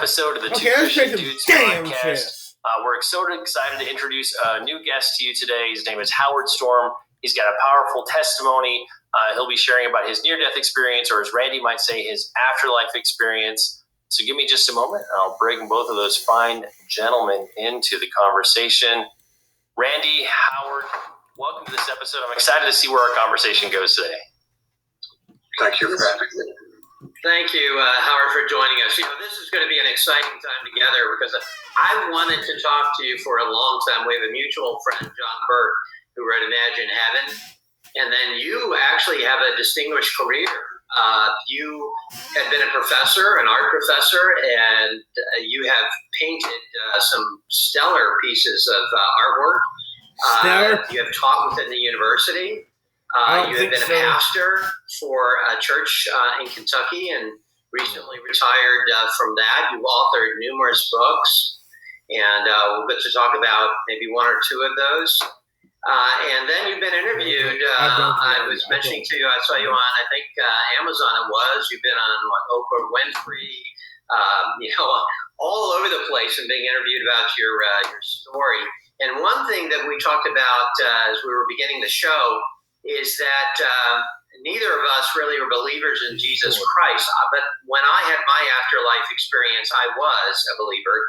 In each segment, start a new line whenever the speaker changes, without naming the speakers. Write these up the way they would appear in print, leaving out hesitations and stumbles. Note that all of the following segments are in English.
episode of the Two Christian Dudes podcast. We're so excited to introduce a new guest to you today. His name is Howard Storm. He's got a powerful testimony. He'll be sharing about his near-death experience, or as Randy might say, his afterlife experience. So give me just a moment, and I'll bring both of those fine gentlemen into the conversation. Randy, Howard, welcome to this episode. I'm excited to see where our conversation goes today.
Thank you for having me.
Thank you, Howard, for joining us. You know, this is going to be an exciting time together because I wanted to talk to you for a long time. We have a mutual friend, John Burke, who wrote Imagine Heaven. And then you actually have a distinguished career. You had been a professor, an art professor, and you have painted some stellar pieces of artwork. You have taught within the university. You have been a pastor for a church in Kentucky and recently retired from that. You've authored numerous books, and we'll get to talk about maybe one or two of those. And then you've been interviewed. I was mentioning to you, I saw you on, I think, Amazon it was. You've been on Oprah Winfrey, all over the place and being interviewed about your story. And one thing that we talked about as we were beginning the show is that neither of us really are believers in Jesus Christ. But when I had my afterlife experience, I was a believer,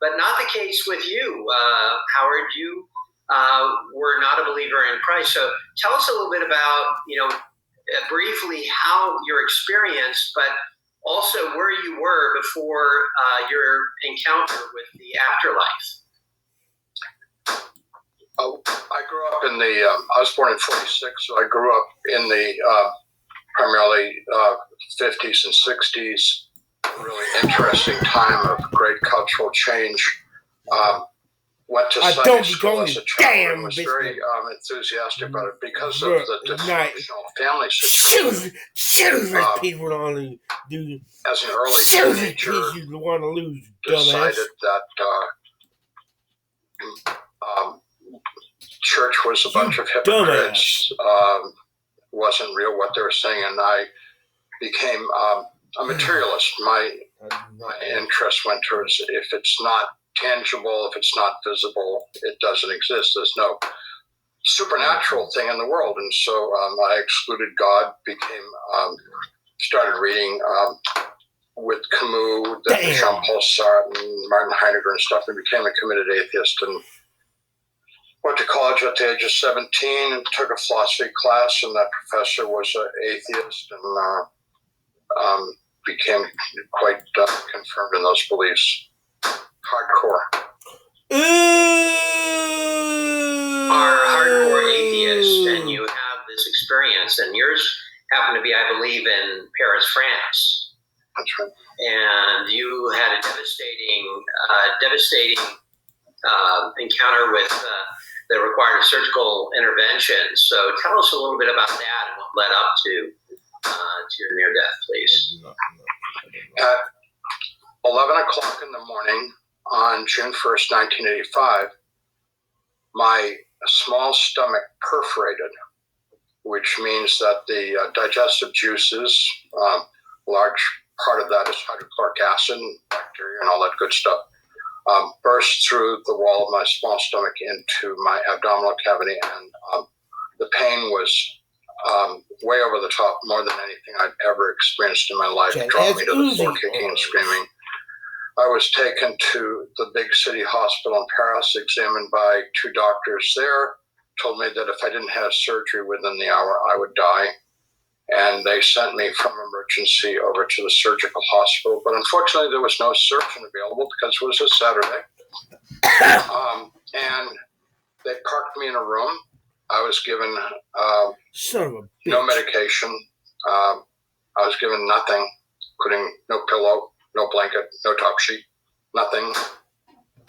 but not the case with you, Howard. You were not a believer in Christ. So tell us a little bit about, briefly how your experience, but also where you were before your encounter with the afterlife.
I grew up in I was born in 46, so I grew up in the primarily 50s and 60s, really interesting time of great cultural change. Went to Sunday school as a child and was very enthusiastic about it because of the dysfunctional family situation.
People only do
as an early teenager, decided that church was a bunch of hypocrites, wasn't real what they were saying, and I became a materialist. My interest went towards if it's not tangible, if it's not visible, it doesn't exist. There's no supernatural thing in the world, and so I excluded God. Started reading with Camus, Jean-Paul Sartre, and Martin Heidegger and stuff, and became a committed atheist. And went to college at the age of 17 and took a philosophy class, and that professor was an atheist and became quite confirmed in those beliefs. Hardcore.
Are hardcore atheists, and you have this experience, and yours happened to be, I believe, in Paris, France.
That's right.
And you had a devastating encounter with that required a surgical intervention. So tell us a little bit about that and what led up to your near death, please.
At 11 o'clock in the morning on June 1st, 1985, my small stomach perforated, which means that the digestive juices, large part of that is hydrochloric acid, bacteria, and all that good stuff, burst through the wall of my small stomach into my abdominal cavity, and the pain was way over the top, more than anything I'd ever experienced in my life. Dropped me to the floor, kicking and screaming. I was taken to the big city hospital in Paris, examined by two doctors there, told me that if I didn't have surgery within the hour, I would die. And they sent me from emergency over to the surgical hospital. But unfortunately, there was no surgeon available because it was a Saturday. And they parked me in a room. I was given no medication. I was given nothing, including no pillow, no blanket, no top sheet, nothing.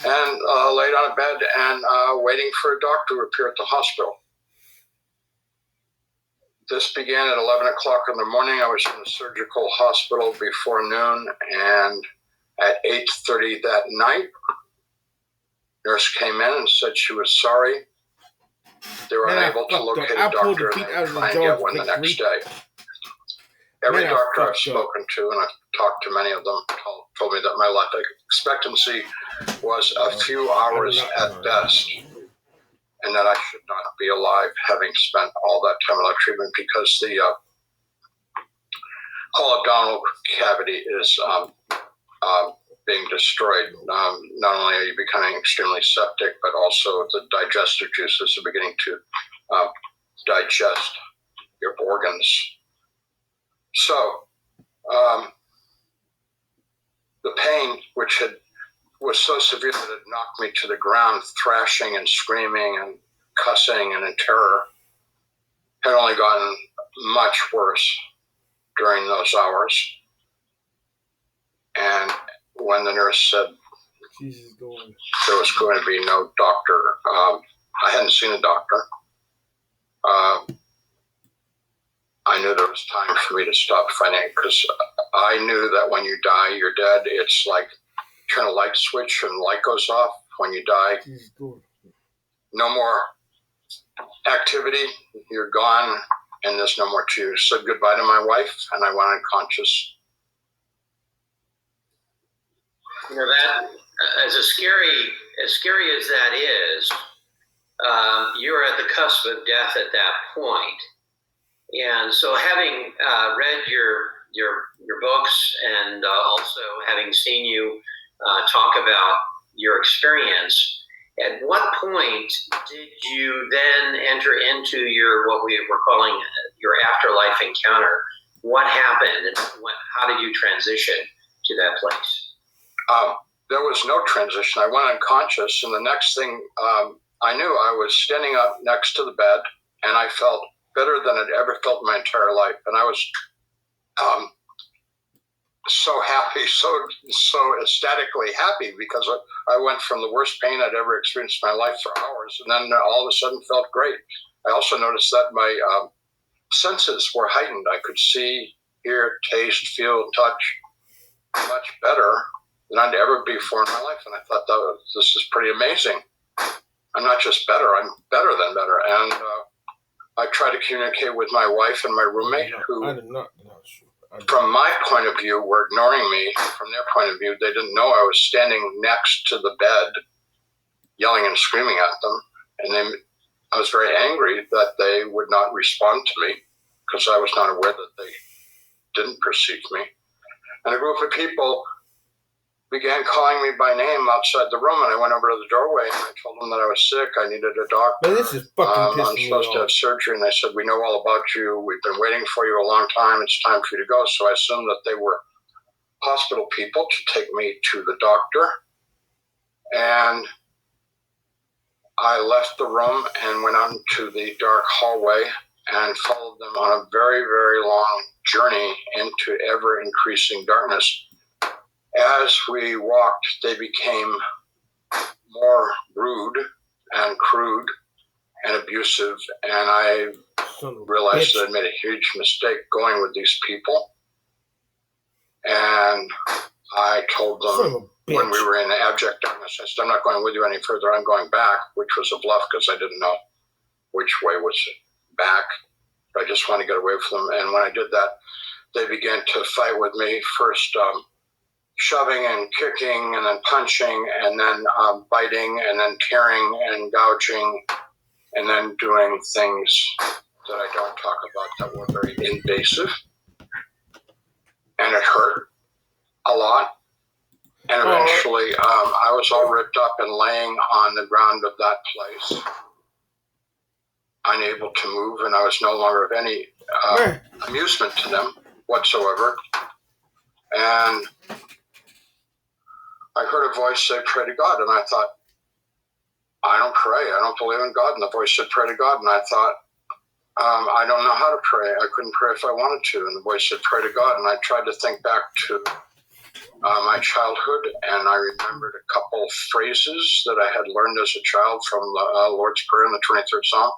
And laid on a bed and waiting for a doctor to appear at the hospital. This began at 11 o'clock in the morning. I was in the surgical hospital before noon, and at 8:30 that night, nurse came in and said she was sorry. They were unable to locate a doctor and try and get one the next day. Every doctor I've spoken to, and I've talked to many of them, told me that my life expectancy was a few hours at best, and that I should not be alive having spent all that time in that treatment, because the whole abdominal cavity is being destroyed. Not only are you becoming extremely septic, but also the digestive juices are beginning to digest your organs. So the pain, which was so severe that it knocked me to the ground, thrashing and screaming and cussing and in terror, had only gotten much worse during those hours. And when the nurse said there was going to be no doctor, I hadn't seen a doctor. I knew there was time for me to stop fighting, because I knew that when you die, you're dead. It's like turn a light switch and the light goes off. When you die, no more activity, you're gone, and there's no more to you. Said goodbye to my wife, and I went unconscious.
You know, that as scary as that is, you're at the cusp of death at that point. And so, having read your books, and also having seen you talk about your experience, at what point did you then enter into your, what we were calling your afterlife encounter? What happened, and how did you transition to that place?
There was no transition. I went unconscious, and the next thing I knew, I was standing up next to the bed, and I felt better than I'd ever felt in my entire life. And I was so happy, so ecstatically happy, because I went from the worst pain I'd ever experienced in my life for hours, and then all of a sudden felt great. I also noticed that my senses were heightened. I could see, hear, taste, feel, touch much better than I'd ever before in my life. And I thought, this is pretty amazing. I'm not just better, I'm better than better. And I tried to communicate with my wife and my roommate, who, from my point of view, were ignoring me. From their point of view, they didn't know I was standing next to the bed, yelling and screaming at them. And I was very angry that they would not respond to me, because I was not aware that they didn't perceive me. And a group of people began calling me by name outside the room, and I went over to the doorway and I told them that I was sick, I needed a doctor.
Man, this is fucking pissing
I'm supposed to have surgery, and they said, we know all about you, we've been waiting for you a long time, it's time for you to go. So I assumed that they were hospital people to take me to the doctor, and I left the room and went out into the dark hallway and followed them on a very, very long journey into ever-increasing darkness. As we walked, they became more rude and crude and abusive, and I realized that I'd made a huge mistake going with these people. And I told them, when we were in abject darkness, I said, I'm not going with you any further, I'm going back, which was a bluff, because I didn't know which way was back. But I just wanted to get away from them. And when I did that, they began to fight with me, first shoving and kicking, and then punching, and then biting, and then tearing and gouging, and then doing things that I don't talk about that were very invasive. And it hurt a lot. And eventually I was all ripped up and laying on the ground of that place, unable to move, and I was no longer of any amusement to them whatsoever. And I heard a voice say, pray to God. And I thought, I don't pray. I don't believe in God. And the voice said, pray to God. And I thought, I don't know how to pray. I couldn't pray if I wanted to. And the voice said, pray to God. And I tried to think back to my childhood, and I remembered a couple phrases that I had learned as a child from the Lord's Prayer in the 23rd Psalm.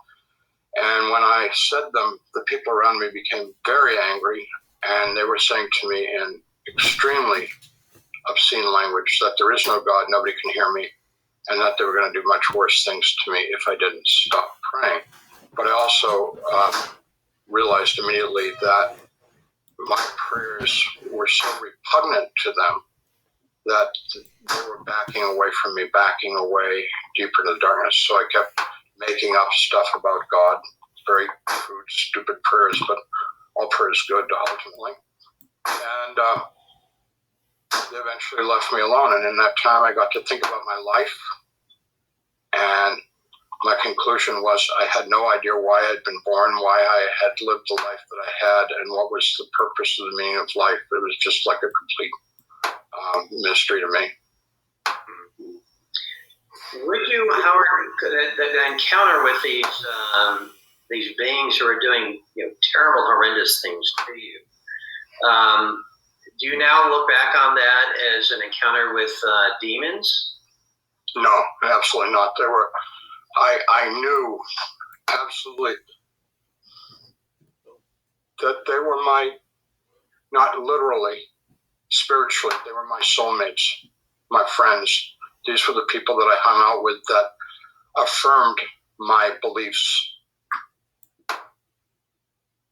And when I said them, the people around me became very angry, and they were saying to me in extremely obscene language that there is no God, nobody can hear me, and that they were going to do much worse things to me if I didn't stop praying. But I also realized immediately that my prayers were so repugnant to them that they were backing away from me, backing away deeper into the darkness. So I kept making up stuff about God, very crude, stupid prayers, but all prayer is good ultimately. And they eventually left me alone. And in that time, I got to think about my life. And my conclusion was I had no idea why I had been born, why I had lived the life that I had, and what was the purpose of the meaning of life. It was just like a complete mystery to me.
Would you, Howard, the encounter with these beings who are doing terrible, horrendous things to you, do you now look back on that as an encounter with demons?
No, absolutely not. I knew absolutely that they were not literally, spiritually, they were my soulmates, my friends. These were the people that I hung out with that affirmed my beliefs.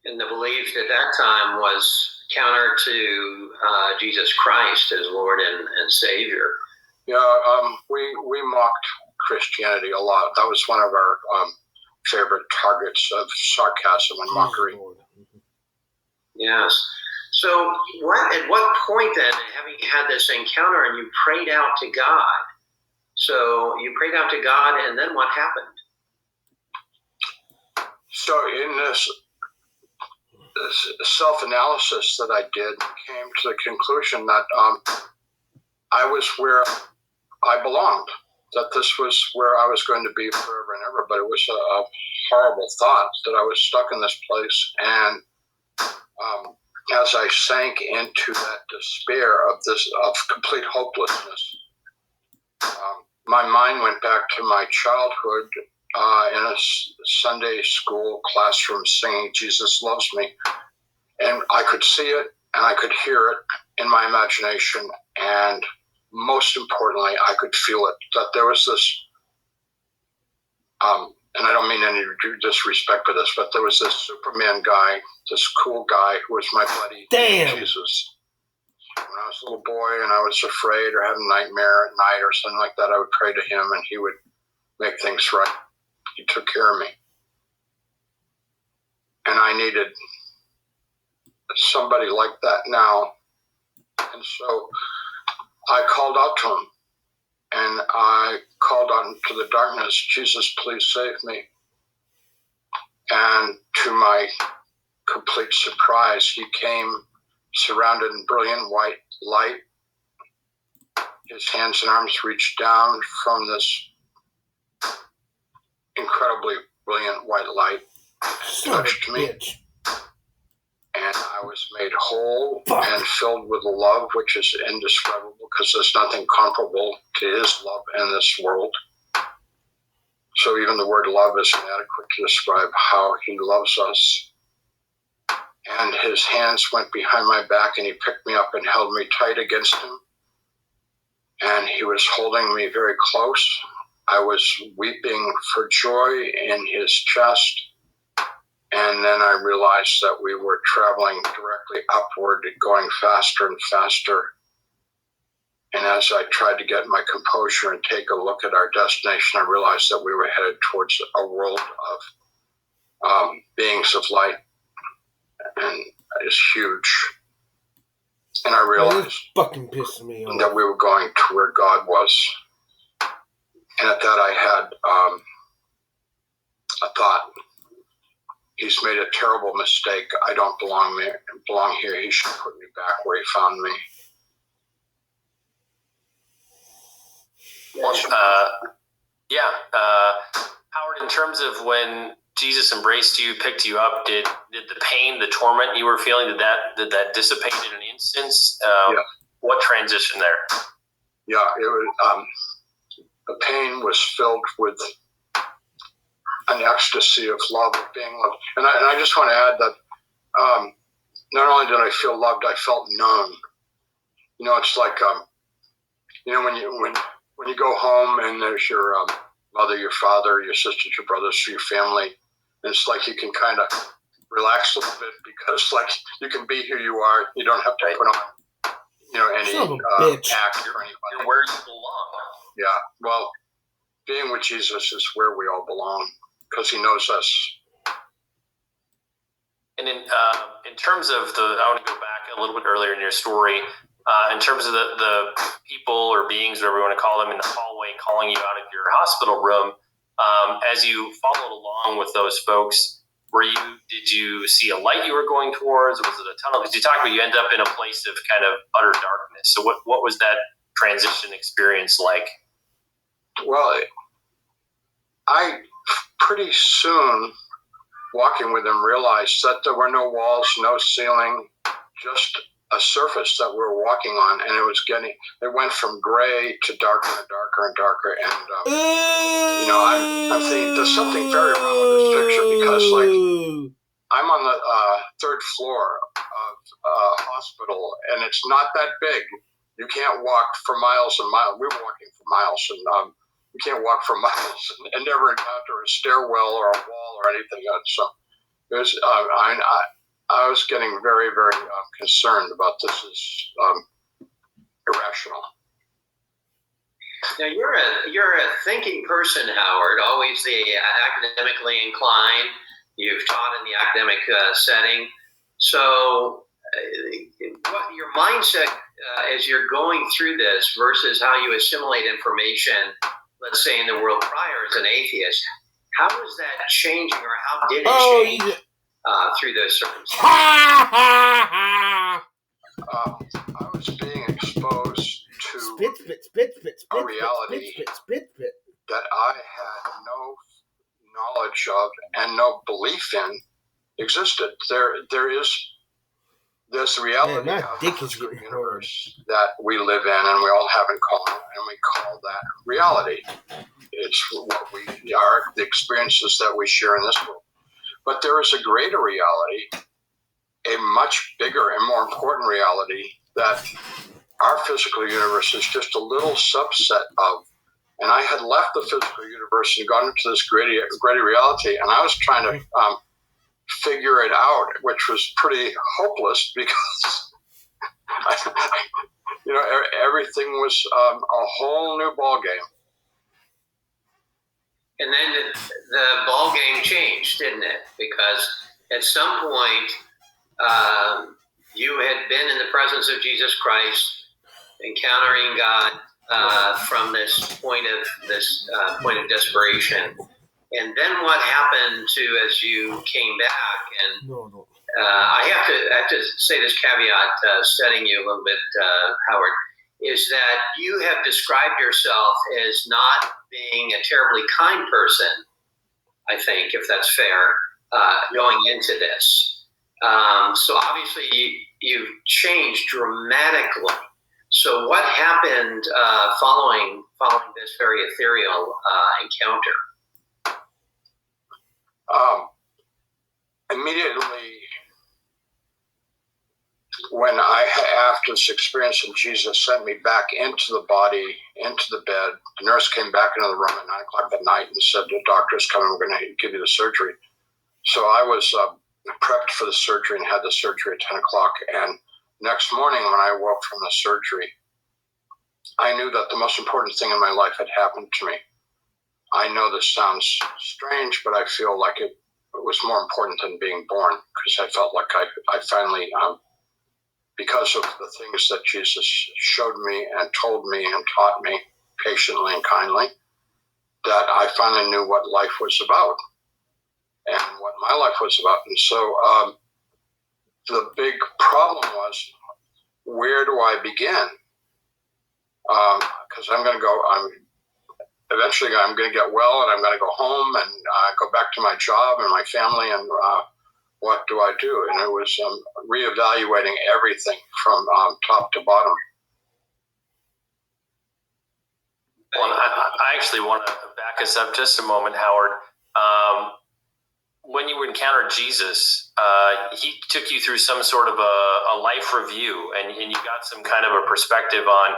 And the belief at that time was counter to Jesus Christ as Lord and Savior.
Yeah, we mocked Christianity a lot. That was one of our favorite targets of sarcasm and mockery.
Yes. So at what point then, having had this encounter and you prayed out to God, so you prayed out to God and then what happened?
So in this self-analysis that I did, came to the conclusion that I was where I belonged, that this was where I was going to be forever and ever. But it was a horrible thought that I was stuck in this place. And as I sank into that despair of complete hopelessness, my mind went back to my childhood in a Sunday school classroom singing "Jesus Loves Me." And I could see it and I could hear it in my imagination. And most importantly, I could feel it, that there was this, and I don't mean any disrespect for this, but there was this Superman guy, this cool guy who was my buddy, Jesus. When I was a little boy and I was afraid or had a nightmare at night or something like that, I would pray to him and he would make things right. He took care of me. And I needed somebody like that now. And so I called out to him. And I called out into the darkness, "Jesus, please save me." And to my complete surprise, he came surrounded in brilliant white light. His hands and arms reached down from this incredibly brilliant white light and touched me. And I was made whole and filled with a love which is indescribable, because there's nothing comparable to his love in this world. So even the word love is inadequate to describe how he loves us. And his hands went behind my back and he picked me up and held me tight against him. And he was holding me very close. I was weeping for joy in his chest. And then I realized that we were traveling directly upward, going faster and faster. And as I tried to get my composure and take a look at our destination, I realized that we were headed towards a world of beings of light. And it's huge. And I realized
fucking pissing me off
that we were going to where God was. And at that I had a thought. He's made a terrible mistake. I don't belong here. He should put me back where he found me.
Howard, in terms of when Jesus embraced you, picked you up, did the pain, the torment you were feeling, did that dissipate in an instant? What transition there?
Yeah, it was. The pain was filled with an ecstasy of love, of being loved. And I just want to add that not only did I feel loved, I felt known. You know, it's like when you go home and there's your mother, your father, your sisters, your brothers, your family, and it's like you can kind of relax a little bit because, like, you can be who you are. You don't have to put on, any
Son of a bitch.
act or anything.
You're where you belong.
Yeah. Well, being with Jesus is where we all belong because He knows us.
And in terms of I want to go back a little bit earlier in your story. In terms of the people or beings, whatever you want to call them, in the hallway calling you out of your hospital room, as you followed along with those folks, did you see a light you were going towards? Was it a tunnel? Because you talked about you end up in a place of kind of utter darkness. So what was that transition experience like?
Well, I pretty soon, walking with him, realized that there were no walls, no ceiling, just a surface that we were walking on, and it went from gray to darker and darker and darker. And I'm thinking there's something very wrong with this picture because, like, I'm on the third floor of a hospital, and it's not that big. You can't walk for miles and miles. We were walking for miles, and you can't walk for miles and never encounter a stairwell or a wall or anything else. So it was. I was getting very, very concerned about this as irrational.
Now you're a thinking person, Howard. Always the academically inclined. You've taught in the academic setting. So, what your mindset as you're going through this versus how you assimilate information, let's say in the world prior as an atheist, how is that changing, or how did it change? Through those circumstances?
I was being exposed to a reality that I had no knowledge of and no belief in existed. There is this reality of the universe that we live in and we all have in common, and we call that reality. It's what we are, the experiences that we share in this world. But there is a greater reality, a much bigger and more important reality that our physical universe is just a little subset of. And I had left the physical universe and gone into this greater reality, and I was trying to figure it out, which was pretty hopeless because, everything was a whole new ballgame.
And then the ball game changed, didn't it? Because at some point, you had been in the presence of Jesus Christ, encountering God from this point of desperation. And then what happened as you came back? And I have to say this caveat, studying you a little bit, Howard, is that you have described yourself as not being a terribly kind person, I think, if that's fair, going into this. So obviously you've changed dramatically. So what happened following this very ethereal encounter?
Immediately, when after this experience, and Jesus sent me back into the body, into the bed, the nurse came back into the room at 9 o'clock at night and said, "The doctor's coming, we're going to give you the surgery." So I was prepped for the surgery and had the surgery at 10 o'clock. And next morning when I woke from the surgery, I knew that the most important thing in my life had happened to me. I know this sounds strange, but I feel like it was more important than being born, because I felt like I finally, because of the things that Jesus showed me and told me and taught me patiently and kindly, that I finally knew what life was about and what my life was about. And so the big problem was, where do I begin? Because eventually I'm going to get well, and I'm going to go home and go back to my job and my family, and what do I do? And it was reevaluating everything from top to bottom.
Well, I actually want to back us up just a moment, Howard. When you encountered Jesus, he took you through some sort of a life review, and you got some kind of a perspective on,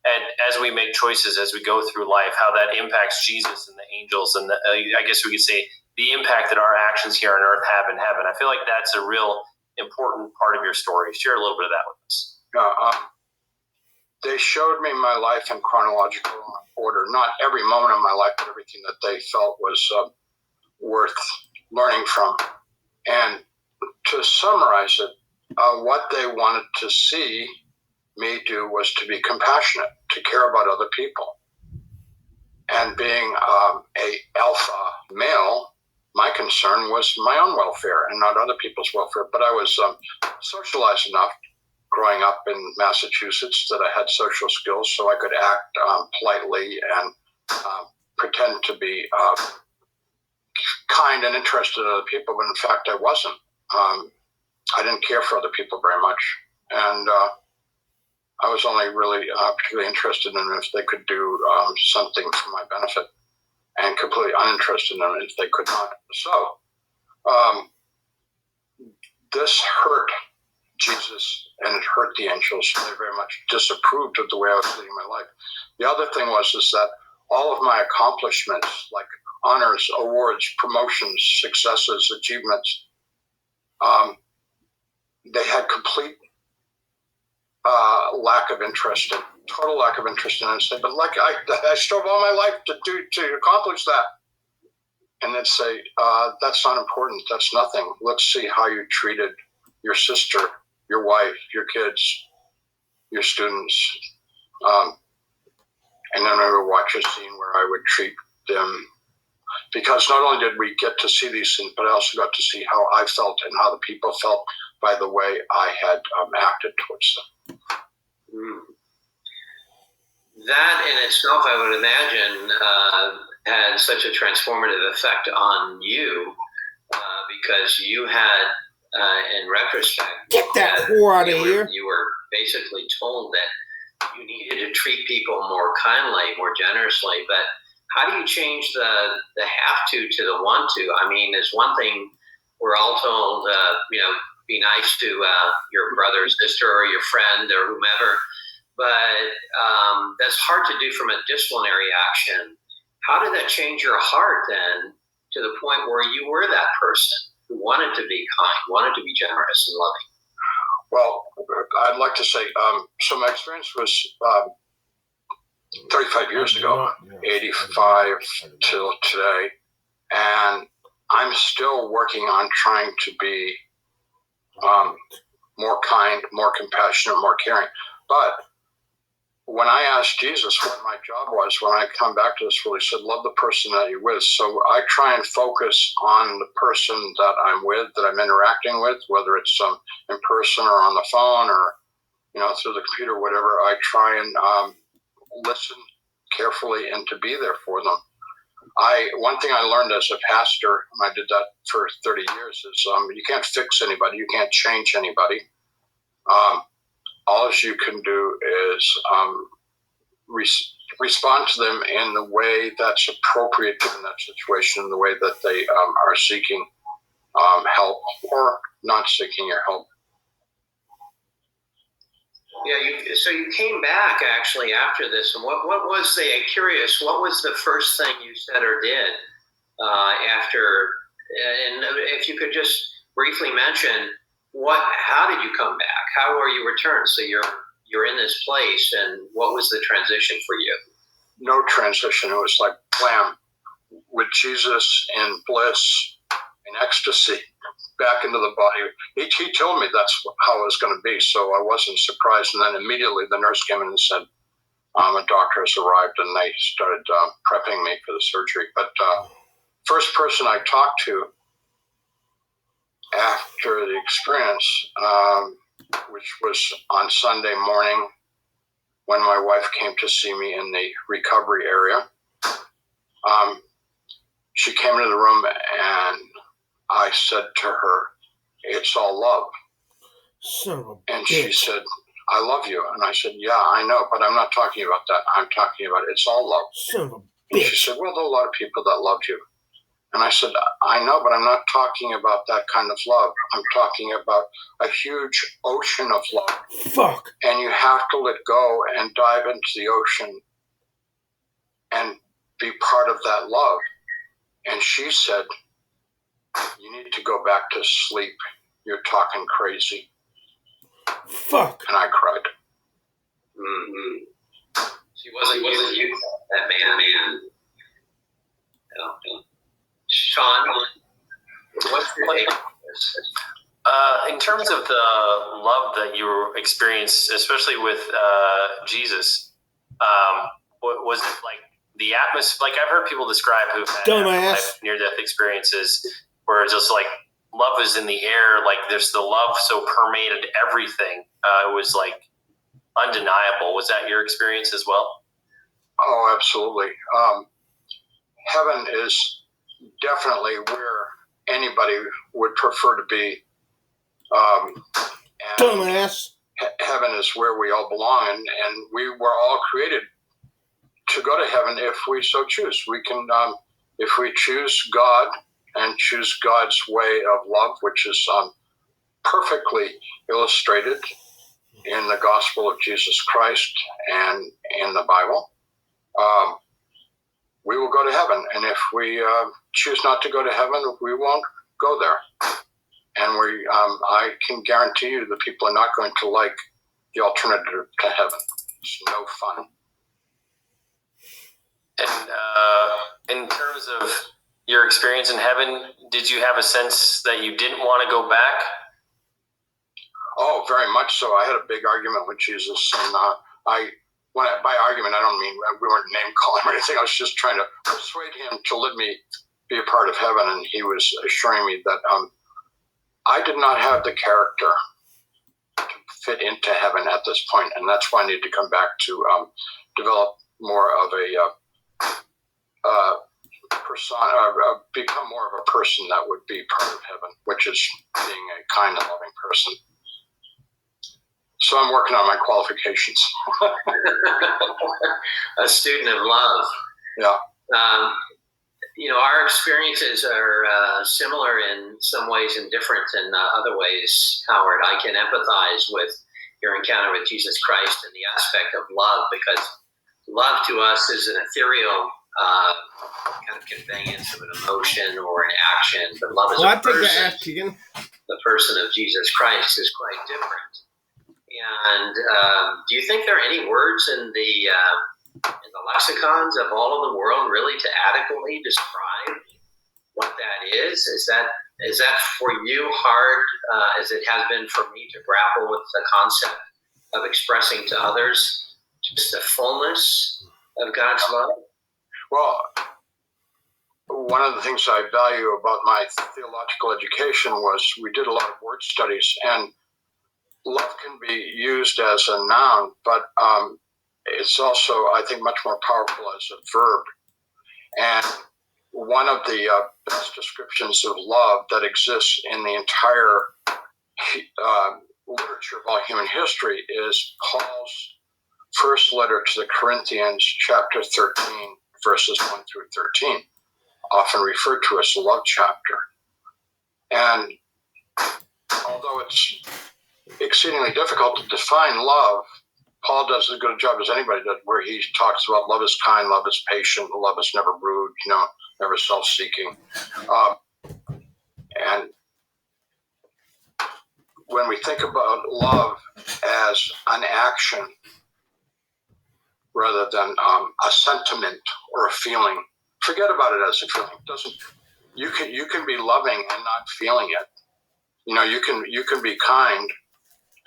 and as we make choices, as we go through life, how that impacts Jesus and the angels, and I guess we could say the the impact that our actions here on earth have in heaven. I feel like that's a real important part of your story. Share a little bit of that with us.
They showed me my life in chronological order, not every moment of my life, but everything that they felt was worth learning from. And to summarize it, what they wanted to see me do was to be compassionate, to care about other people. And being a alpha male, my concern was my own welfare and not other people's welfare. But I was socialized enough growing up in Massachusetts that I had social skills so I could act politely and pretend to be kind and interested in other people, but in fact I wasn't. I didn't care for other people very much, and I was only really particularly interested in if they could do something for my benefit, and completely uninterested in if they could not. So this hurt Jesus, and it hurt the angels. They very much disapproved of the way I was leading my life. The other thing was that all of my accomplishments, like honors, awards, promotions, successes, achievements, they had complete lack of interest, total lack of interest in it. I'd say, but like I strove all my life to accomplish that. And they'd say, that's not important. That's nothing. Let's see how you treated your sister, your wife, your kids, your students. And then I would watch a scene where I would treat them, because not only did we get to see these things, but I also got to see how I felt and how the people felt by the way I had acted towards them.
That in itself, I would imagine, had such a transformative effect on you, because you had, in retrospect,
Get that whore out of here.
You were basically told that you needed to treat people more kindly, more generously. But how do you change the have to the want to? I mean, there's one thing we're all told, be nice to your brother, sister, or your friend, or whomever. But that's hard to do from a disciplinary action. How did that change your heart then to the point where you were that person who wanted to be kind, wanted to be generous and loving?
Well, I'd like to say, so my experience was 35 years ago, 85 till today, and I'm still working on trying to be more kind, more compassionate, more caring. But when I asked Jesus what my job was, when I come back to this world, he said, love the person that you're with. So I try and focus on the person that I'm with, that I'm interacting with, whether it's in person or on the phone or, through the computer, whatever. I try and listen carefully and to be there for them. One thing I learned as a pastor, and I did that for 30 years, is you can't fix anybody. You can't change anybody. All you can do is respond to them in the way that's appropriate given that situation, in the way that they are seeking help or not seeking your help.
Yeah, so you came back actually after this, and what was curious, what was the first thing you said or did after, and if you could just briefly mention, how did you come back? How were you returned? So you're in this place, and what was the transition for you?
No transition. It was like, blam, with Jesus in bliss, in ecstasy, back into the body. He told me that's how it was going to be, so I wasn't surprised. And then immediately the nurse came in and said, a doctor has arrived, and they started prepping me for the surgery. But first person I talked to after the experience, which was on Sunday morning when my wife came to see me in the recovery area. She came into the room and I said to her, it's all love.
Son of a
and
bitch.
She said, I love you. And I said, yeah, I know, but I'm not talking about that. I'm talking about it's all love.
Son of a bitch.
And she said, well, there are a lot of people that love you. And I said, I know, but I'm not talking about that kind of love. I'm talking about a huge ocean of love.
Fuck.
And you have to let go and dive into the ocean and be part of that love. And she said, You need to go back to sleep. You're talking crazy.
Fuck.
And I cried.
Mm-hmm. She wasn't you, that man. Sean, what's your take on this?
In terms of the love that you experienced, especially with Jesus, was it like the atmosphere? Like I've heard people describe who've had near-death experiences where it's just like love is in the air, like there's the love so permeated everything. It was like undeniable. Was that your experience as well?
Oh, absolutely. Heaven is definitely where anybody would prefer to be.
Dumbass.
Heaven is where we all belong, and we were all created to go to heaven if we so choose. We can, if we choose God and choose God's way of love, which is perfectly illustrated in the gospel of Jesus Christ and in the Bible, we will go to heaven. And if we choose not to go to heaven, we won't go there. And I can guarantee you the people are not going to like the alternative to heaven. It's no fun.
And in terms of your experience in heaven, did you have a sense that you didn't want to go back?
Oh, very much so. I had a big argument with Jesus, and by argument, I don't mean we weren't name calling or anything. I was just trying to persuade him to let me be a part of heaven, and he was assuring me that I did not have the character to fit into heaven at this point, and that's why I need to come back to develop more of a persona, become more of a person that would be part of heaven, which is being a kind and loving person. So I'm working on my qualifications.
A student of love.
Yeah.
Our experiences are similar in some ways and different in other ways, Howard. I can empathize with your encounter with Jesus Christ and the aspect of love, because love to us is an ethereal kind of conveyance of an emotion or an action, but love is a person. The person of Jesus Christ is quite different. And do you think there are any words in the lexicons of all of the world really to adequately describe what that is? Is that for you hard as it has been for me to grapple with the concept of expressing to others just the fullness of God's love?
Well, one of the things I value about my theological education was we did a lot of word studies, and love can be used as a noun, but it's also, I think, much more powerful as a verb. And one of the best descriptions of love that exists in the entire literature of all human history is Paul's first letter to the Corinthians, chapter 13, verses 1 through 13, often referred to as the love chapter. And although it's exceedingly difficult to define love, Paul does as good a job as anybody does, where he talks about love is kind, love is patient, love is never rude, never self-seeking. And when we think about love as an action rather than a sentiment or a feeling, forget about it as a feeling. You can be loving and not feeling it. You can be kind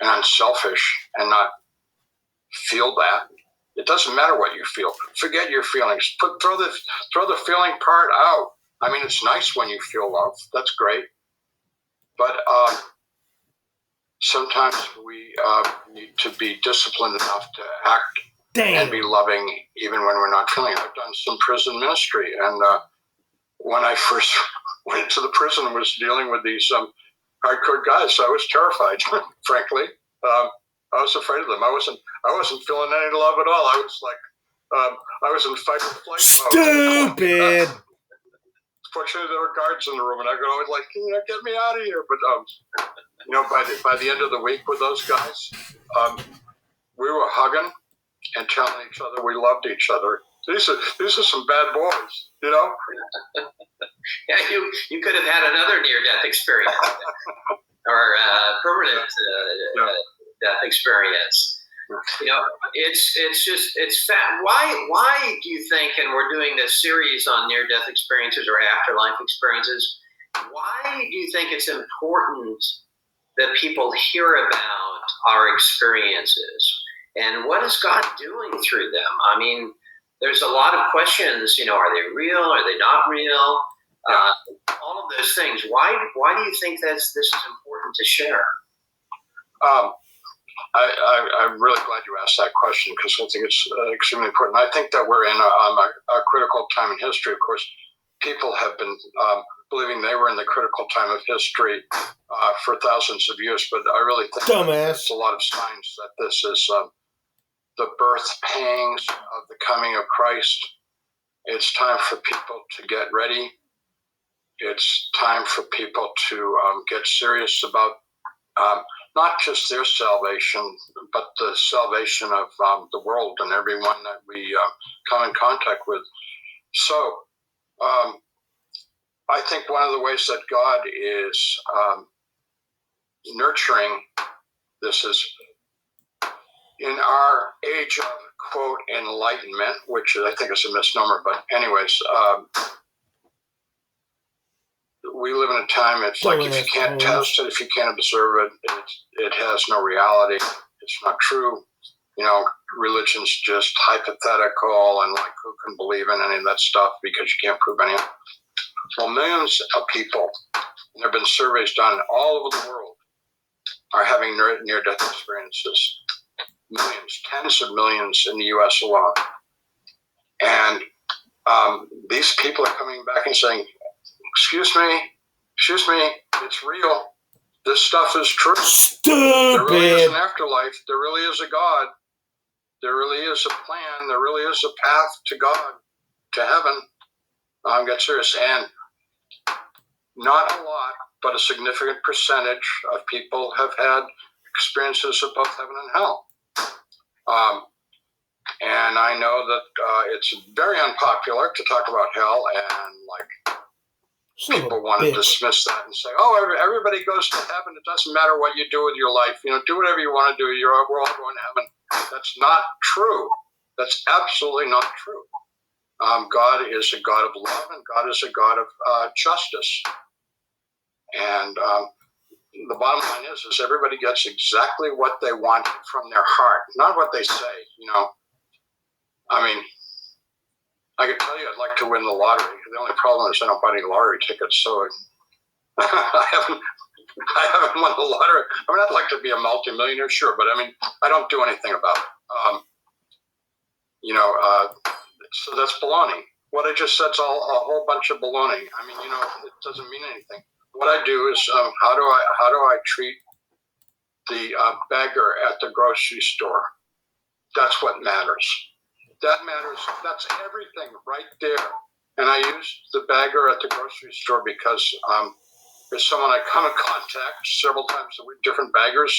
and unselfish and not feel that. It doesn't matter what you feel. Forget your feelings. Throw the feeling part out. I mean, it's nice when you feel love. That's great. But sometimes we need to be disciplined enough to act and be loving even when we're not feeling it. I've done some prison ministry, and when I first went into the prison and was dealing with these hardcore guys, I was terrified, frankly. I was afraid of them. I wasn't feeling any love at all. I was like, I was in fight or flight mode.
Stupid.
Fortunately, there were guards in the room, and I could always get me out of here. But by the end of the week with those guys, we were hugging and telling each other we loved each other, these are some bad boys, you know.
Yeah, you could have had another near-death experience or permanent death experience. You know, it's fat. Why do you think? And we're doing this series on near-death experiences or afterlife experiences. Why do you think it's important that people hear about our experiences? And what is God doing through them? I mean, there's a lot of questions, you know, are they real? Are they not real? All of those things. Why do you think this is important to share?
I'm really glad you asked that question because I think it's extremely important. I think that we're in a critical time in history. Of course, people have been believing they were in the critical time of history for thousands of years, but I really think there's a lot of signs that this is the birth pangs of the coming of Christ. It's time for people to get ready. It's time for people to get serious about not just their salvation, but the salvation of the world and everyone that we come in contact with. So I think one of the ways that God is nurturing this is in our age of, quote, enlightenment, which I think is a misnomer, but anyways, we live in a time, it's like if you can't test it, if you can't observe it, it has no reality. It's not true. You know, religion's just hypothetical and like who can believe in any of that stuff because you can't prove anything. Well, millions of people, and there have been surveys done all over the world, are having near-death experiences. Millions, tens of millions in the U.S. alone. And these people are coming back and saying, excuse me, it's real. This stuff is true.
Stupid.
There really is an afterlife. There really is a God. There really is a plan. There really is a path to God, to heaven. Get serious. And not a lot, but a significant percentage of people have had experiences of both heaven and hell. And I know that it's very unpopular to talk about hell, and like people want to dismiss that and say, "Oh, everybody goes to heaven. It doesn't matter what you do with your life. You know, do whatever you want to do. We're all going to heaven." That's not true. That's absolutely not true. God is a God of love, and God is a God of justice. And the bottom line is everybody gets exactly what they want from their heart, not what they say. You know, I mean, I could tell you I'd like to win the lottery. The only problem is I don't buy any lottery tickets, so I haven't won the lottery. I mean, I'd like to be a multimillionaire, sure, but I mean, I don't do anything about it. So that's baloney. What I just said's a whole bunch of baloney. I mean, you know, it doesn't mean anything. What I do is how do I treat the beggar at the grocery store? That's what matters. That matters. That's everything right there. And I use the beggar at the grocery store because there's someone I come in contact several times a week, different beggars.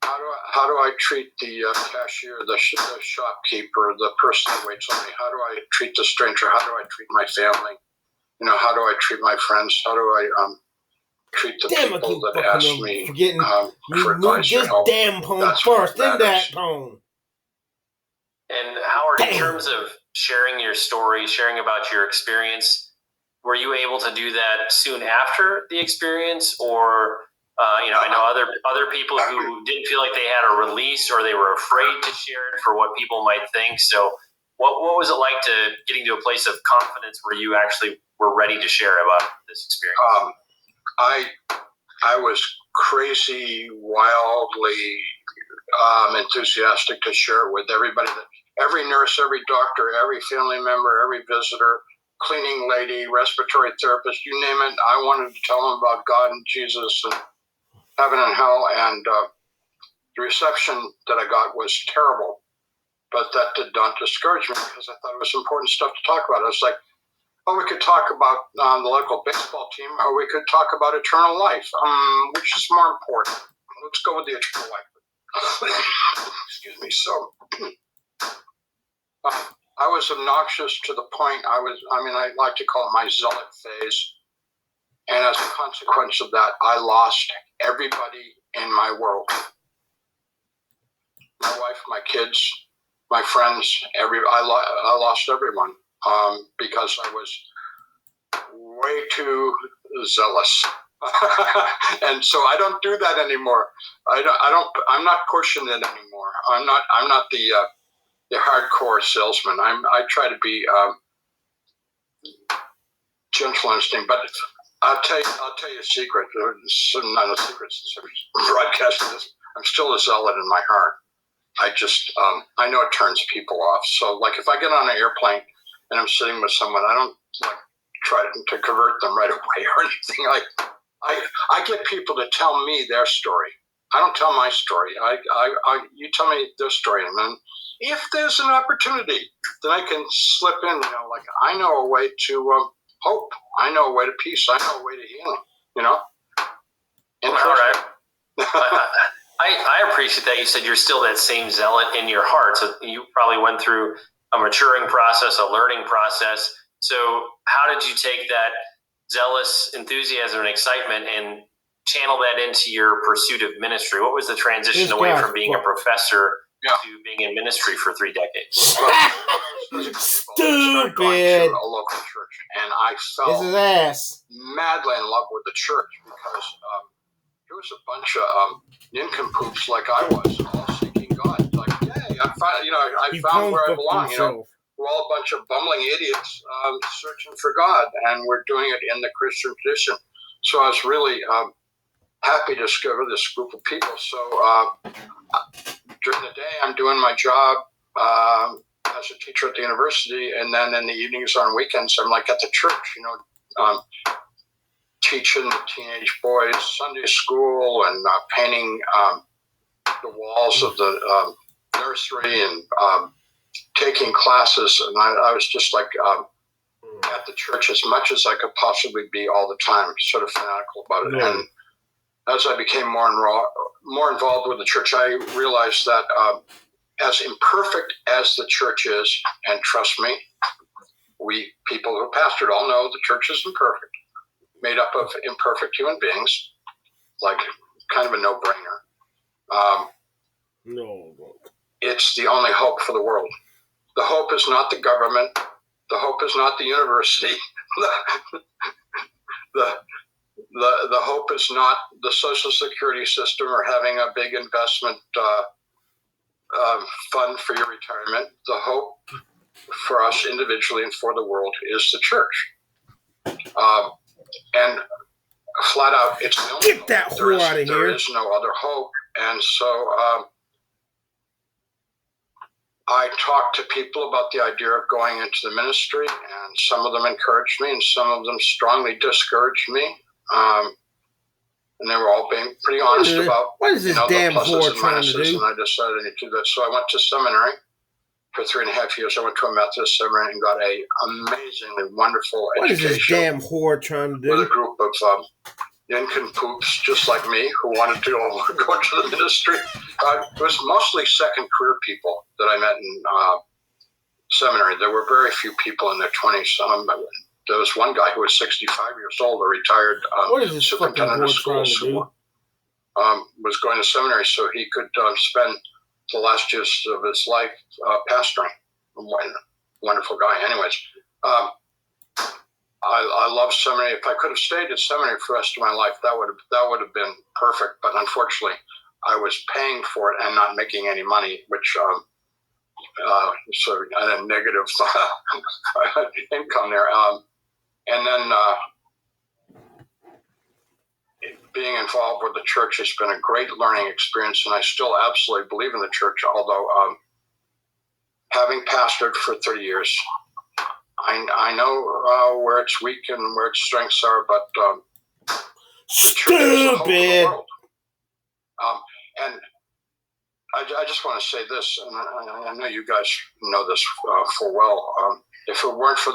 How do I treat the cashier, the shopkeeper, the person that waits on me? How do I treat the stranger? How do I treat my family? You know, how do I treat my friends? How do I treat the people that ask me for advice or help?
Damn phone first, then that phone.
And Howard, in terms of sharing your story, sharing about your experience, were you able to do that soon after the experience, or I know other people who didn't feel like they had a release or they were afraid to share it for what people might think. So what was it like getting to a place of confidence where you actually were ready to share about this experience?
I was crazy, wildly enthusiastic to share it with everybody. Every nurse, every doctor, every family member, every visitor, cleaning lady, respiratory therapist, you name it. I wanted to tell them about God and Jesus and heaven and hell, and the reception that I got was terrible, but that did not discourage me because I thought it was important stuff to talk about. I was like, we could talk about the local baseball team, or we could talk about eternal life. Which is more important? Let's go with the eternal life. Excuse me. So I was obnoxious to the point I like to call it my zealot phase. And as a consequence of that, I lost everybody in my world. My wife, my kids, my friends, I lost everyone because I was way too zealous. And so I don't do that anymore. I'm not pushing it anymore. I'm not the hardcore salesman. I try to be gentle and interesting, but I'll tell you a secret. It's not a secret since I'm broadcasting this. I'm still a zealot in my heart. I just I know it turns people off. So like if I get on an airplane and I'm sitting with someone, I don't try to convert them right away or anything. I get people to tell me their story. I don't tell my story. You tell me their story, and then if there's an opportunity, then I can slip in. Like I know a way to hope. I know a way to peace. I know a way to healing.
And I appreciate that you said you're still that same zealot in your heart. So you probably went through a maturing process, a learning process. So how did you take that zealous enthusiasm and excitement and channel that into your pursuit of ministry? What was the transition away from being a professor to being in ministry for 3 decades?
Stupid.
A local church, and I fell madly in love with the church because there was a bunch of nincompoops like I was, all seeking God. Like, hey, I found where I belong. We're all a bunch of bumbling idiots searching for God, and we're doing it in the Christian tradition. So I was really happy to discover this group of people. So during the day, I'm doing my job as a teacher at the university, and then in the evenings on weekends, I'm like at the church, teaching the teenage boys Sunday school and painting the walls of the nursery and taking classes. And I was just like at the church as much as I could possibly be all the time, sort of fanatical about it. And as I became more involved with the church, I realized that as imperfect as the church is, and trust me, we people who pastored all know the church is imperfect, made up of imperfect human beings, like kind of a no-brainer. It's the only hope for the world. The hope is not the government. The hope is not the university. The hope is not the Social Security system or having a big investment fund for your retirement. The hope for us individually and for the world is the church. And flat out, it's the only hope.
That whore out of here.
There is no other hope. And so I talked to people about the idea of going into the ministry, and some of them encouraged me and some of them strongly discouraged me. And they were all being pretty honest about
what is this damn
the pluses
whore
and
trying to
minuses,
do?
and I decided I need to do that. So I went to seminary for 3.5 years. I went to a Methodist seminary and got a amazingly wonderful
What
education.
is this damn whore trying to do?
With a group of nincompoops just like me who wanted to go into the ministry. It was mostly second career people that I met in seminary. There were very few people in their 20s. There was one guy who was 65 years old, a retired superintendent of schools who was going to seminary so he could spend the last years of his life pastoring. Wonderful guy. Anyways, I love seminary. If I could have stayed at seminary for the rest of my life, that would have been perfect. But unfortunately, I was paying for it and not making any money, which so a negative income there. And then being involved with the church has been a great learning experience, and I still absolutely believe in the church, although having pastored for 30 years, I know where it's weak and where its strengths are, but the church is the hope of the world. And I just want to say this, and I know you guys know this full well. If it weren't for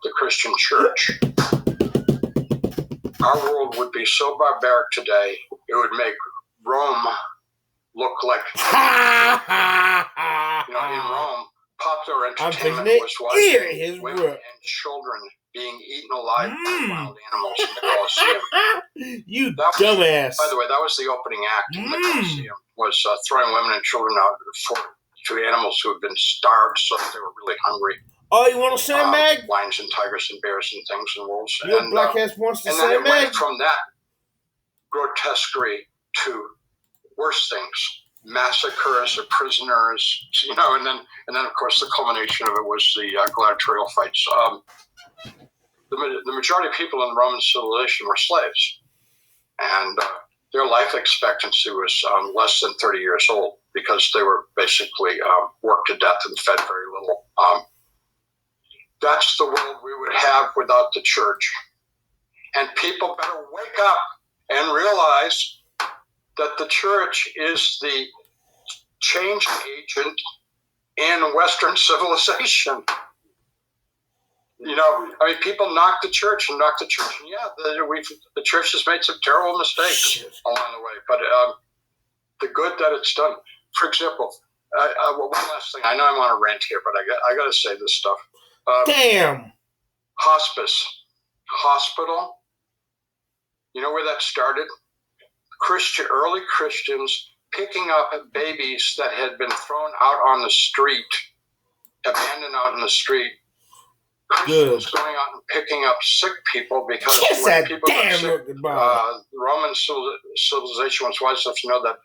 the Christian church, our world would be so barbaric today. It would make Rome looked like, in Rome, popular entertainment was watching women and children being eaten alive by wild animals in the Colosseum.
You dumbass.
By the way, that was the opening act in the Colosseum, was throwing women and children out to animals who had been starved so that they were really hungry.
Oh, you want to say, Meg?
Lions and tigers and bears and things and wolves.
Your black ass wants to say, Meg?
And then it went from that grotesquerie to worse things. Massacres of prisoners, and then of course the culmination of it was the gladiatorial fights. The majority of people in Roman civilization were slaves, and their life expectancy was less than 30 years old because they were basically worked to death and fed very little. That's the world we would have without the church, and people better wake up and realize that the church is the change agent in Western civilization. People knock the church, and the church has made some terrible mistakes along the way. But the good that it's done. For example, one last thing. I know I'm on a rant here, but I got to say this stuff.
Damn.
Hospice, hospital. You know where that started? Early Christians picking up babies that had been thrown out on the street, abandoned out in the street. Christians going out and picking up sick people because when people got sick, Roman civilization was wise enough to know that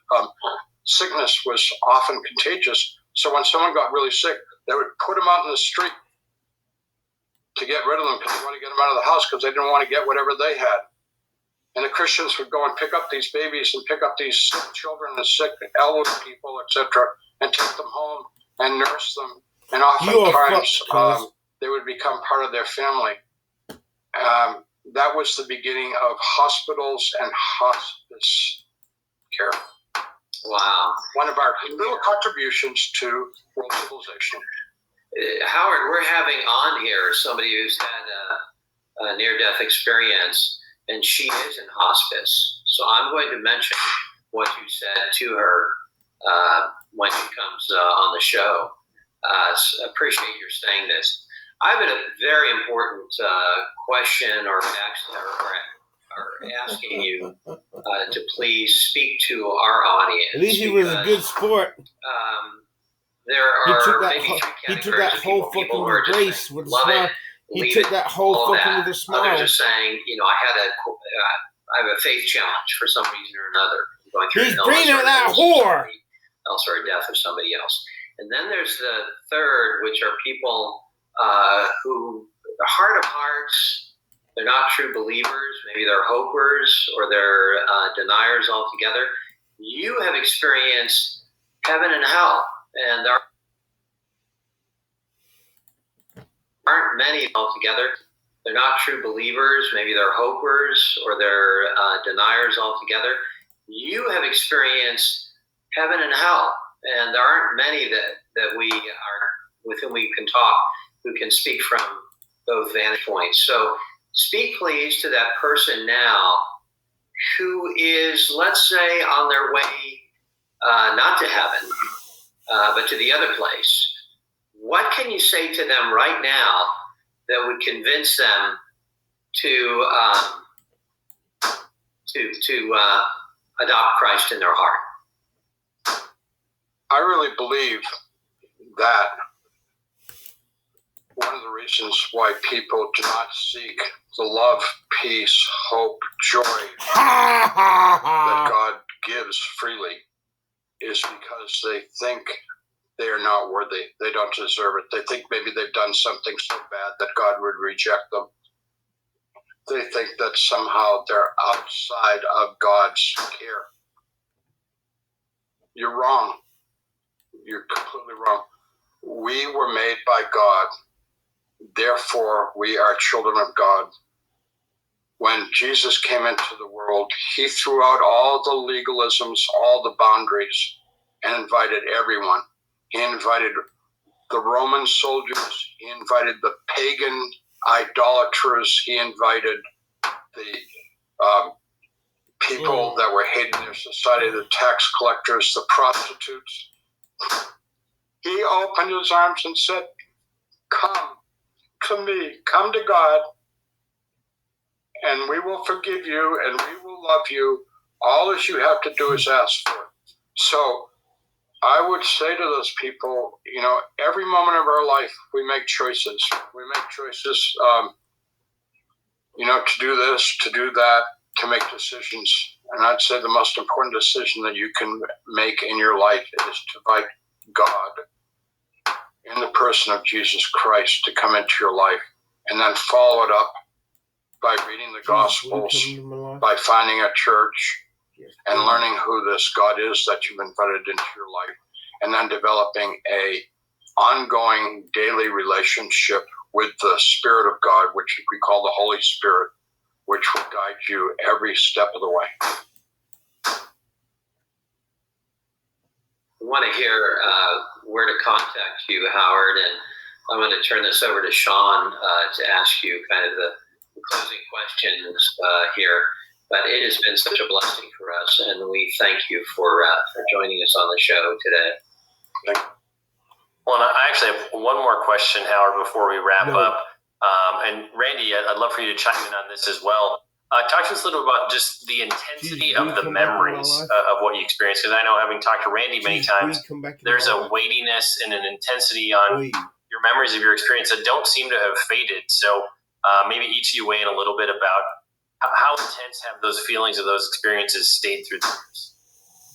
sickness was often contagious. So when someone got really sick, they would put them out in the street to get rid of them because they wanted to get them out of the house because they didn't want to get whatever they had. And the Christians would go and pick up these babies and pick up these sick children and sick elderly people, etc., and take them home and nurse them. And oftentimes they would become part of their family. That was the beginning of hospitals and hospice care.
Wow.
One of our little contributions to world civilization.
Howard, we're having on here somebody who's had a near-death experience, and she is in hospice. So I'm going to mention what you said to her when she comes on the show. Appreciate your saying this. I have a very important question or asking you to please speak to our audience.
At least he was a good sport.
There are
he took that whole fucking race with a smile. He took that whole fucking with a smile.
Others are saying, I have a faith challenge for some reason or another. Going through
He's bringing that whore.
Else or a death of somebody else. And then there's the third, which are people who, the heart of hearts, they're not true believers. Maybe they're hopers or they're deniers altogether. You have experienced heaven and hell, and there aren't many altogether. They're not true believers. Maybe they're hopers or they're deniers altogether. You have experienced heaven and hell, and there aren't many that we are with whom we can talk, who can speak from those vantage points. So speak please to that person now who is, let's say, on their way not to heaven, but to the other place. What can you say to them right now that would convince them to adopt Christ in their heart?
I really believe that one of the reasons why people do not seek the love, peace, hope, joy that God gives freely is because they think they are not worthy. They don't deserve it. They think maybe they've done something so bad that God would reject them. They think that somehow they're outside of God's care. You're wrong. You're completely wrong. We were made by God. Therefore, we are children of God. When Jesus came into the world, he threw out all the legalisms, all the boundaries, and invited everyone. He invited the Roman soldiers. He invited the pagan idolaters. He invited the people that were hating their society, the tax collectors, the prostitutes. He opened his arms and said, come to me, come to God, and we will forgive you and we will love you. All that you have to do is ask for it. So I would say to those people, every moment of our life, we make choices. We make choices, to do this, to do that, to make decisions. And I'd say the most important decision that you can make in your life is to invite God in the person of Jesus Christ to come into your life, and then follow it up by reading the Gospels, by finding a church, and learning who this God is that you've invited into your life, and then developing a ongoing daily relationship with the Spirit of God, which we call the Holy Spirit, which will guide you every step of the way.
I want to hear where to contact you, Howard, and I'm going to turn this over to Sean to ask you kind of the closing questions here. But it has been such a blessing for us, and we thank you for joining us on the show today.
Thank you.
Well, I actually have one more question, Howard, before we wrap up. And Randy, I'd love for you to chime in on this as well. Talk to us a little about just the intensity of the memories of what you experienced. Because I know, having talked to Randy many times, there's a weightiness and an intensity on your memories of your experience that don't seem to have faded. So maybe each of you weigh in a little bit about how intense have those feelings of those experiences stayed through the years?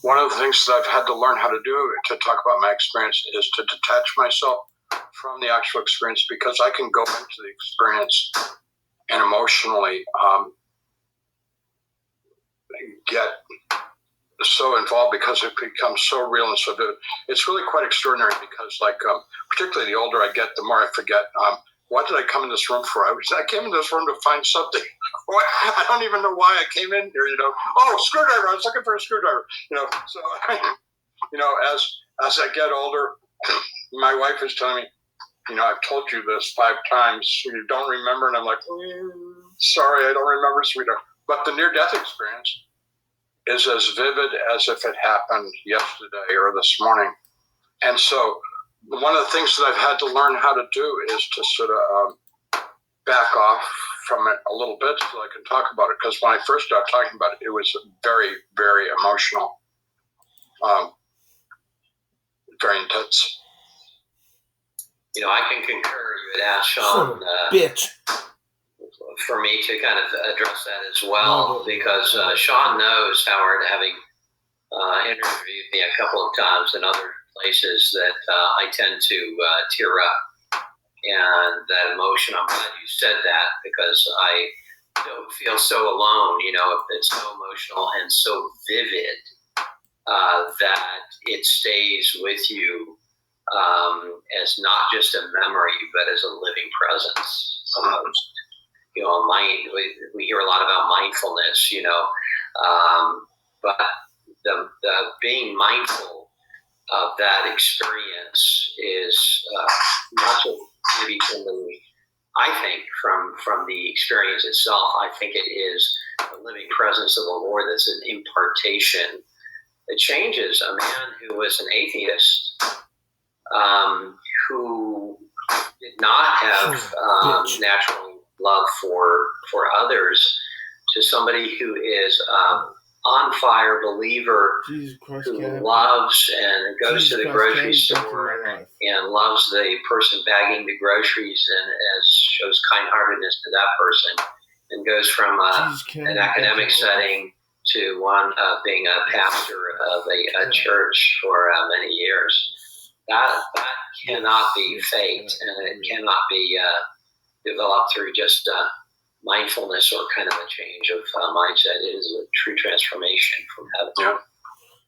One of the things that I've had to learn how to do to talk about my experience is to detach myself from the actual experience, because I can go into the experience and emotionally get so involved because it becomes so real and so vivid. It's really quite extraordinary because, particularly the older I get, the more I forget. What did I come in this room for? I came in this room to find something. I don't even know why I came in here, Oh, screwdriver. I was looking for a screwdriver. So, as I get older, my wife is telling me, I've told you this 5 times. You don't remember. And I'm like, sorry, I don't remember, sweetheart. But the near-death experience is as vivid as if it happened yesterday or this morning. And so one of the things that I've had to learn how to do is to sort of back off from it a little bit so I can talk about it. Because when I first started talking about it, it was very, very emotional, very intense.
I can concur. You had asked Sean for me to kind of address that as well, because Sean knows, Howard, having interviewed me a couple of times in other places, that I tend to tear up. And that emotion, I'm glad you said that, because I don't feel so alone. It's so emotional and so vivid that it stays with you as not just a memory, but as a living presence almost. We hear a lot about mindfulness, but the being mindful of that experience is not just maybe I think from the experience itself. I think it is the living presence of the Lord that's an impartation. It changes a man who was an atheist, who did not have natural love for others, to somebody who is on fire believer, who loves and goes to the grocery store and loves the person bagging the groceries and shows kind-heartedness to that person, and goes from an academic setting to one being a pastor of a church for many years. That cannot be faked, and it cannot be developed through just mindfulness or kind of a change of mindset. It is a true transformation from heaven.
Yeah.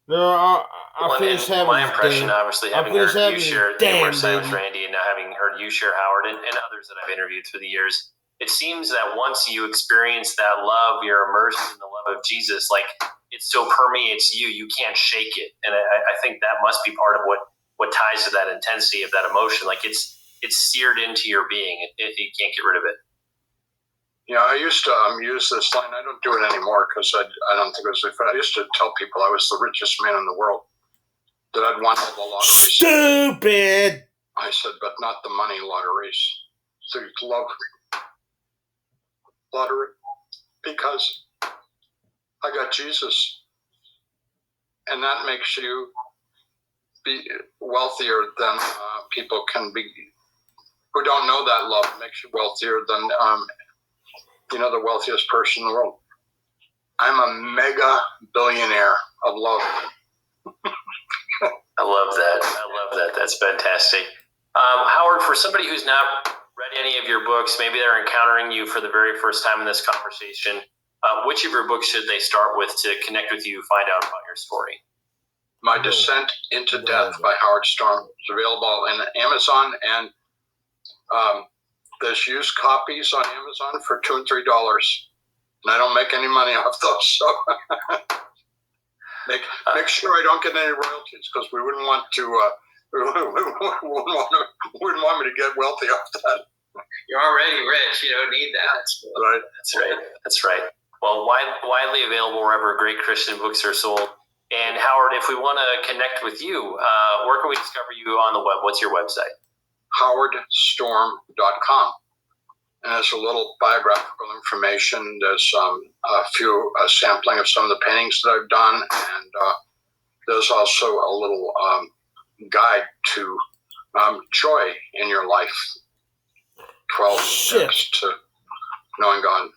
No, I finished having
my impression, obviously, having heard you share numerous times,
baby.
Randy, and now having heard you share, Howard, and others that I've interviewed through the years, it seems that once you experience that love, you're immersed in the love of Jesus. Like, it so permeates you, you can't shake it. And I think that must be part of what ties to that intensity of that emotion. Like, it's seared into your being. You can't get rid of it.
I used to use this line. I don't do it anymore because I don't think it was. I used to tell people I was the richest man in the world, that I'd won all the lotteries.
Stupid!
I said, but not the money lotteries. So you love lottery because I got Jesus. And that makes you be wealthier than people can be who don't know that love. It makes you wealthier than the wealthiest person in the world. I'm a mega billionaire of love.
I love that. That's fantastic. Howard, for somebody who's not read any of your books, maybe they're encountering you for the very first time in this conversation, which of your books should they start with to connect with you, find out about your story?
My Descent into Death by Howard Storm is available in Amazon, and there's used copies on Amazon for $2 and $3, and I don't make any money off those. So make sure I don't get any royalties, because we wouldn't want to. We wouldn't want me to get wealthy off that.
You're already rich. You don't need that.
Right.
That's right. Well, widely available wherever great Christian books are sold. And Howard, if we want to connect with you, where can we discover you on the web? What's your website?
howardstorm.com. And there's a little biographical information. There's a few sampling of some of the paintings that I've done. And there's also a little guide to joy in your life. 12 steps to knowing God.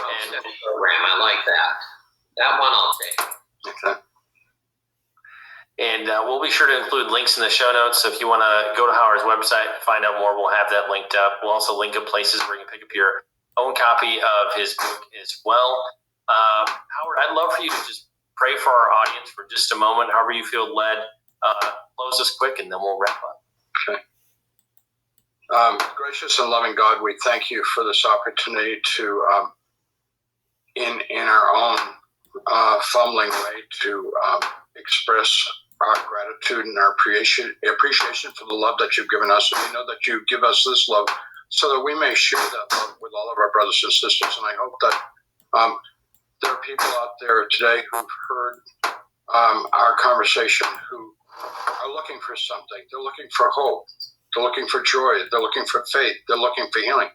And program. I like that. That one I'll take.
Okay.
And we'll be sure to include links in the show notes. So if you want to go to Howard's website, find out more, we'll have that linked up. We'll also link up places where you can pick up your own copy of his book as well. Howard, I'd love for you to just pray for our audience for just a moment, however you feel led. Close this quick, and then we'll wrap up.
Okay. Gracious and loving God, we thank you for this opportunity to, in our own fumbling way, to express our gratitude and our appreciation for the love that you've given us. And we know that you give us this love so that we may share that love with all of our brothers and sisters. And I hope that there are people out there today who've heard our conversation who are looking for something. They're looking for hope. They're looking for joy. They're looking for faith. They're looking for healing.